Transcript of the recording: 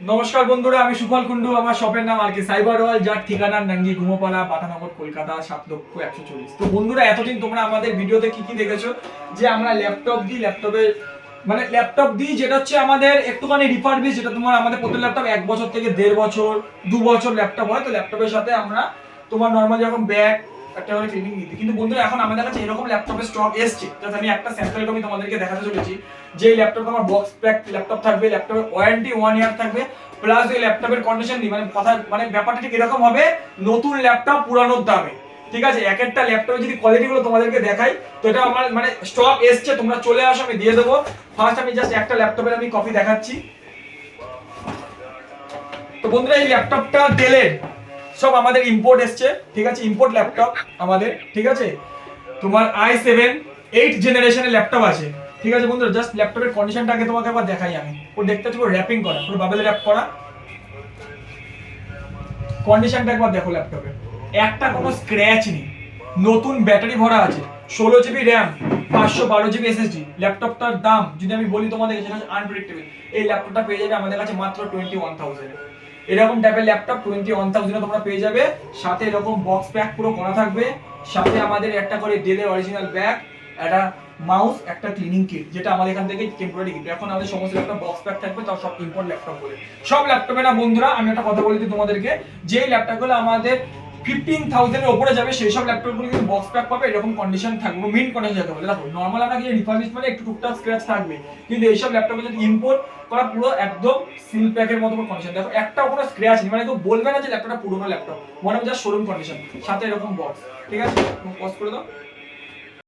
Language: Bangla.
নমস্কার বন্ধুরা, আমি সুফল কুন্ডু। আমার শপের নাম আর কি সাইবার ওয়ার্ল্ড, যার ঠিকানা নাঙ্গি ঘুমোপাড়া, পাঠানগর, কলকাতা 7,140,000। তো বন্ধুরা, এতদিন তোমরা আমাদের ভিডিওতে কি কি দেখেছো যে আমরা ল্যাপটপ দিই, ল্যাপটপ দিই যেটা হচ্ছে আমাদের একটুখানি রিফারবিশ, যেটা তোমার আমাদের প্রত্যেক ল্যাপটপ 1 বছর থেকে 1.5 বছর 2 বছর ল্যাপটপ হয়। তো ল্যাপটপের সাথে আমরা তোমার নর্মাল যখন ব্যাগ একটা করে ক্লিনিং দিতে, কিন্তু বন্ধুরা এখন আমাদের কাছে এরকম ল্যাপটপের স্টক এসছে, যাতে আমি একটা স্যাম্পল আমি তোমাদেরকে দেখাতে চলেছি। যে ল্যাপটপ আমার বক্স প্যাক ল্যাপটপ থাকবে, ল্যাপটপের ওয়ারেন্টি 1 ইয়ার থাকবে, প্লাস এই ল্যাপটপের কন্ডিশন কথা ব্যাপারটা ঠিক এরকম হবে, নতুন ল্যাপটপ পুরানোর দামে। ঠিক আছে, এক একটা ল্যাপটপের যদি কোয়ালিটি গুলো তোমাদেরকে দেখাই, তো এটা আমার স্টক এসছে, তোমরা চলে আসো, আমি দিয়ে দেবো। ফার্স্ট আমি জাস্ট একটা ল্যাপটপের আমি কপি দেখাচ্ছি। তো বন্ধুরা, এই ল্যাপটপটা ডেলের সব আমাদের ইম্পোর্ট এসছে। ঠিক আছে, ইম্পোর্ট ল্যাপটপ আমাদের। ঠিক আছে, তোমার i7 8 জেনারেশনের ল্যাপটপ আছে। ঠিক আছে বন্ধুরা, জাস্ট ল্যাপটপের কন্ডিশনটা আগে তোমাকে একবার দেখাই আমি। পুরো দেখতে পাচ্ছ, পুরো র‍্যাপিং করা, পুরো বাবেল র‍্যাপ করা। কন্ডিশনটা একবার দেখো ল্যাপটপের, একটা কোনো স্ক্র্যাচ নেই, নতুন ব্যাটারি ভরা আছে, 16 জিবি র্যাম, 512 জিবি এসএসডি। ল্যাপটপটার দাম যদি আমি বলি তোমাদের, সেটা হচ্ছে আনপ্রেডিক্টেবল। এই ল্যাপটপটা পেয়ে যাবে আমাদের কাছে মাত্র 21,000। এরকম টাইপের ল্যাপটপ 21,000 তোমরা পেয়ে যাবে। সাথে এরকম বক্স প্যাক পুরো করা থাকবে। সাথে আমাদের একটা করে ডেলের অরিজিনাল ব্যাগ, একটা মাউস, একটা ক্লিনিং কিট, যেটা আমাদের এখান থেকে টেম্পোরারি গিফট। এখন আমাদের সমস্ত ল্যাপটপ বক্স প্যাক থাকবে, তাও সব ইম্পোর্ট ল্যাপটপ বলে। সব ল্যাপটপে না বন্ধুরা, আমি একটা কথা বলে দিই তোমাদেরকে, যে ল্যাপটপগুলো আমাদের 15,000 এর উপরে যাবে, সেই সব ল্যাপটপগুলো কিন্তু বক্স প্যাক পাবে, এরকম কন্ডিশন থাকবে, মিন্ট কন্ডিশন যেতে বলে। দেখো নরমাল আমরা কি রিফারবিশ মানে একটু টুকটাক স্ক্র্যাচ থাকবে, কিন্তু এই সব ল্যাপটপে যদি ইম্পোর্ট করা পুরো একদম সিল প্যাকের মতো কন্ডিশন। দেখো একটাও কোনো স্ক্র্যাচ নেই, কেউ বলবে না যে ল্যাপটপটা পুরোনো ল্যাপটপ, মনে হয় যা শোরুম কন্ডিশন। সাথে এরকম বক্স। ঠিক আছে, পজ করে দাও।